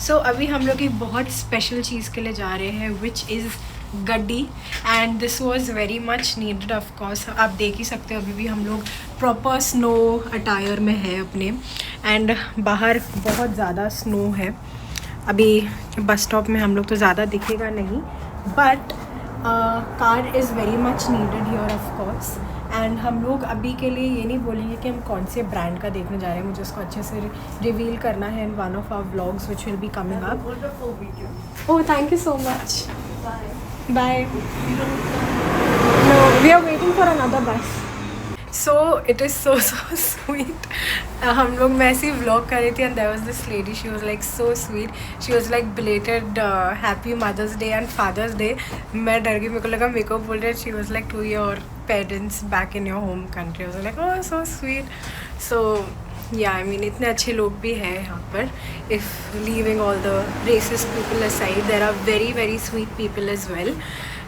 सो अभी हम लोग एक बहुत स्पेशल चीज़ के लिए जा रहे हैं विच इज़ गड्डी and this was very much needed off course. आप देख ही सकते हो अभी भी हम लोग प्रॉपर स्नो अटायर में है अपने एंड बाहर बहुत ज़्यादा स्नो है. अभी बस स्टॉप में हम लोग तो ज़्यादा दिखेगा नहीं but car is very much needed here of course. And हम लोग अभी के लिए ये नहीं बोलेंगे कि हम कौन से ब्रांड का देखने जा रहे हैं. मुझे उसको अच्छे से रिवील करना है in one of our vlogs which will be coming up. Oh thank you so much. Bye. No we are waiting for another bus. So it is so sweet. हम लोग मैं ऐसे ही व्लॉग कर रही थी and there was this lady. She was like so sweet. She was like belated happy mother's day and father's day. मैं डर गई. मेरे को लगा मेकअप बोल रहे. She was like to your parents back in your home country. Was like oh so sweet. So yeah I mean इतने अच्छे लोग भी हैं यहाँ पर. If leaving all the racist people aside there are very very sweet people as well.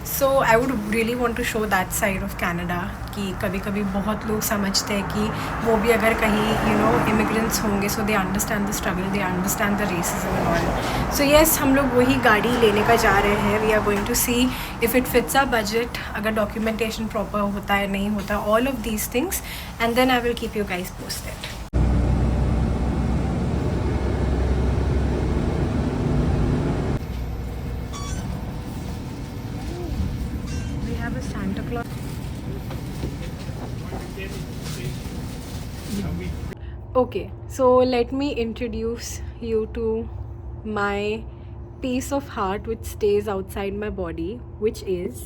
So I would really want to show that side of Canada कि कभी कभी बहुत लोग समझते हैं कि वो भी अगर कहीं यू नो इमिग्रेंट्स होंगे so they understand the struggle, they understand the racism and all. So yes हम लोग वही गाड़ी लेने का जा रहे हैं. We are going to see if it fits our budget, अगर डॉक्यूमेंटेशन प्रॉपर होता है नहीं होता, all of these things and then I will keep you guys posted. Santa Claus. Okay, so let me introduce you to my piece of heart which stays outside my body, which is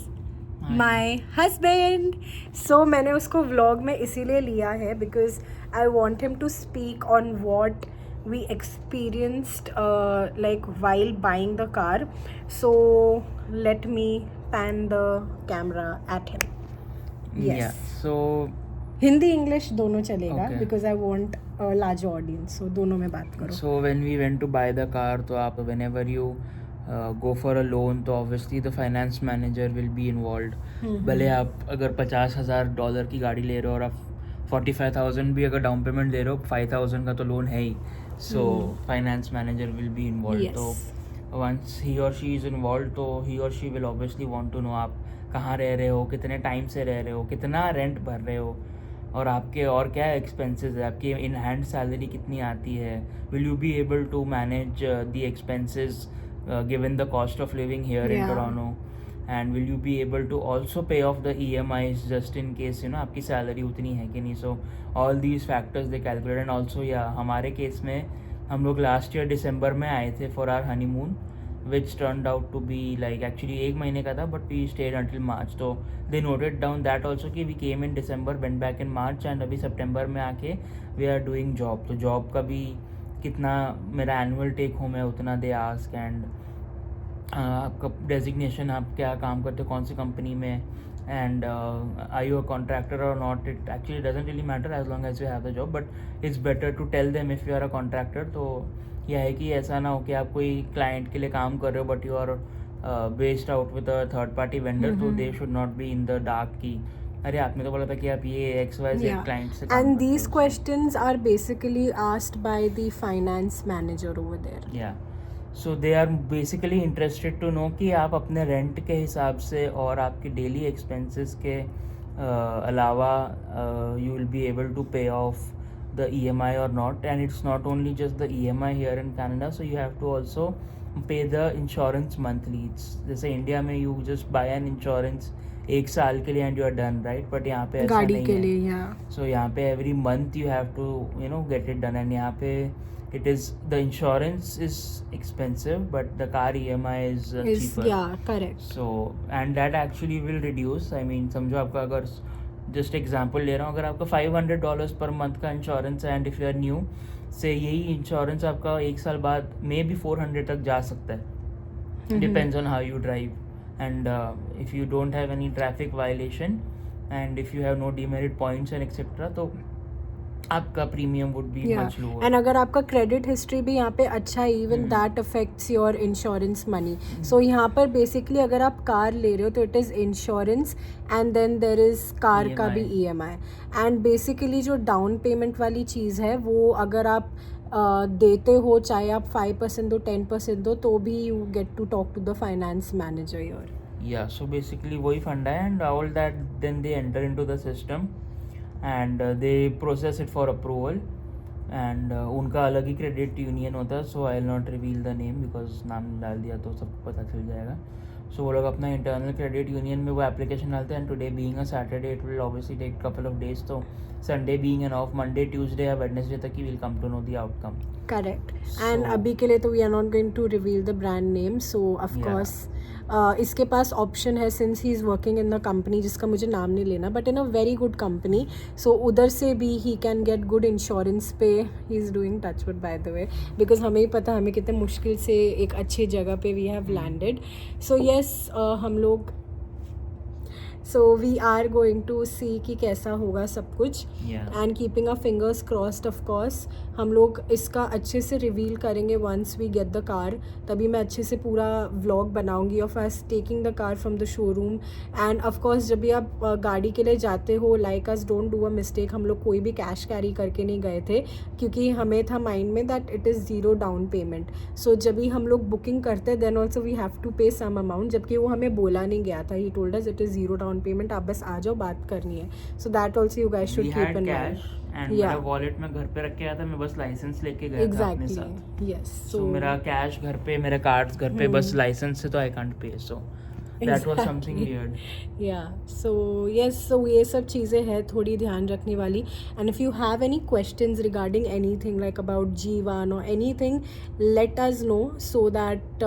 my husband. So मैंने उसको vlog में इसीलिए लिया है because I want him to speak on what we experienced like while buying the car. So let me pan the camera at him. Yes. Yeah, so Hindi English दोनों चलेगा Okay. because I want a larger audience. So दोनों में बात करो. so when we went to buy the car, तो आप whenever you go for a loan, तो obviously the finance manager will be involved. भले आप अगर $50,000 की गाड़ी ले रहे हो और आप 45,000 भी अगर डाउन पेमेंट दे रहे हो, 5,000 का तो लोन है ही. So finance manager will be involved. Yes. तो once he or she is involved, तो he or she will obviously want to know आप कहाँ रह रहे हो, कितने टाइम से रह रहे हो, कितना रेंट भर रहे हो, और आपके और क्या एक्सपेंसेस है, आपकी इन हैंड सैलरी कितनी आती है, will you be able to manage the expenses given the cost of living here in Toronto, and will you be able to also pay off the EMIs just in case you know आपकी salary उतनी है कि नहीं. So all these factors they calculate. And also या हमारे case में हम लोग लास्ट ईयर दिसंबर में आए थे for our honeymoon which turned out to be like actually एक महीने का था but we stayed until March. तो they noted down that also कि we came in December, went back in March and अभी September में आके we are doing job. तो job का भी कितना मेरा annual take home है उतना they ask. and आपका designation, आप क्या काम करते हो कौन सी कंपनी में, and are you a contractor or not, it actually doesn't really matter as long as you have the job, but it's better to tell them if you are a contractor. तो यह है कि ऐसा ना हो कि आप कोई क्लाइंट के लिए काम कर रहे हो but you are based out with a third party vendor, तो they should not be in the dark की अरे आपने तो बोला था कि आप ये XYZ क्लाइंट से काम and these questions are basically asked by the finance manager over there. Yeah so they are basically interested to know कि आप अपने रेंट के हिसाब से और आपके डेली एक्सपेंसेस के अलावा you will be able to pay off the EMI or not. And it's not only just the EMI here in Canada, so you have to also pay the insurance monthly. It's जैसे India में you just buy an insurance एक साल के लिए and you are done, right? but यहाँ पे ऐसा गाड़ी नहीं के है. लिए या so यहाँ पे every month you have to you know get it done. and यहाँ पे it is the insurance is expensive but the car EMI is cheaper. yeah correct. so and that actually will reduce. I mean समझो आपका अगर just example ले रहा हूँ, अगर आपका $500 पर मंथ का इंश्योरेंस है and if you are new से यही इंश्योरेंस आपका एक साल बाद मे बी 400 तक जा सकता है. Depends on how you drive and if you don't have any traffic violation and if you have no demerit points and etcetera तो आपका premium would be much lower. And अगर आपका क्रेडिट हिस्ट्री भी यहाँ पे अच्छा है even that affects your insurance money. So यहाँ पर बेसिकली अगर आप कार ले रहे हो तो it is insurance and then there is car का भी EMI. एंड बेसिकली जो डाउन पेमेंट वाली चीज़ है वो अगर आप देते हो, चाहे आप 5% दो 10% दो, तो भी you get to talk to the finance manager your. Yeah so basically वही फंड है and all that then they enter into the system and they process it for approval and उनका अलग ही क्रेडिट यूनियन होता है. So I will not reveal the name because नाम डाल दिया तो सबको पता चल जाएगा. सो वो लोग अपना इंटरनल क्रेडिट यूनियन में वो एप्लीकेशन डालते हैं and today being a Saturday it will obviously take couple of days. तो Sunday being an off, Monday Tuesday या वेडनेसडे तक ही will come to know the outcome. Correct. And अभी के लिए तो we are not going to reveal the brand name. So of course इसके पास ऑप्शन है, since he is working in the company जिसका मुझे नाम नहीं लेना, but in a very good company. So उधर से भी he can get good insurance पे. He is doing touchwood by the way, because हमें ही पता हमें कितने मुश्किल से एक अच्छी जगह पे we have landed. So yes, हम लोग so we are going to see कि कैसा होगा सब कुछ and keeping a fingers crossed. Of course हम लोग इसका अच्छे से रिवील करेंगे once we get the car. तभी मैं अच्छे से पूरा व्लॉग बनाऊंगी of us taking the car from the showroom. And of course जब भी आप गाड़ी के लिए जाते हो, like us don't do a mistake. हम लोग कोई भी कैश कैरी करके नहीं गए थे क्योंकि हमें था माइंड में that it is zero down payment. So जब भी हम लोग बुकिंग करते then also we have to pay some amount, जबकि वो हमें बोला नहीं गया था. He told us it is zero down payment, आप बस आ जाओ, बात करनी है. So that also you guys should keep in mind. And मेरा वॉलेट में घर पे रख के आया था, मैं बस लाइसेंस लेके गया था अपने साथ. यस. सो मेरा कैश घर पे, मेरे कार्ड्स घर पे, बस लाइसेंस से तो I can't pay. So that was something weird. Yeah, so yes, so ये सब चीज़ें हैं थोड़ी ध्यान रखने वाली. And if you have any questions regarding anything like about G1 or anything, let us know so that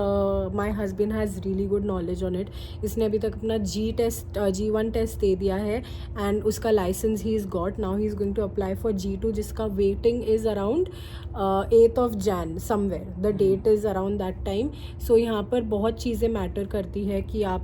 my husband has really good knowledge on it. इसने अभी तक अपना G1 टेस्ट दे दिया है and उसका licence he is got. Now he is going to apply for G2 जिसका waiting is around 8th of Jan somewhere. The date is around that time. So यहाँ पर बहुत चीज़ें मैटर करती है कि आप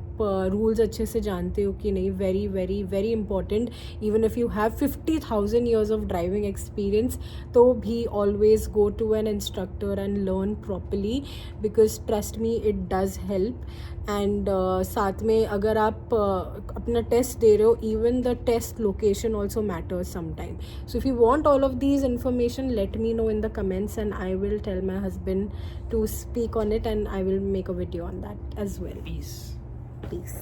रूल्स अच्छे से जानते हो कि नहीं. Very very very important. Even if you have 50,000 years of driving experience, तो भी always go to an instructor and learn properly, because trust me it does help. And साथ में अगर आप अपना टेस्ट दे रहे हो, even the test location also matters sometime. So if you want all of these information, let me know in the comments and I will tell my husband to speak on it and I will make a video on that as well. Peace.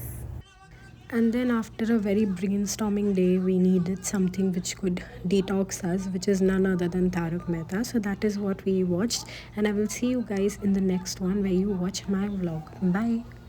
And then after a very brainstorming day, we needed something which could detox us, which is none other than Tarak Mehta. So that is what we watched, and I will see you guys in the next one where you watch my vlog. Bye.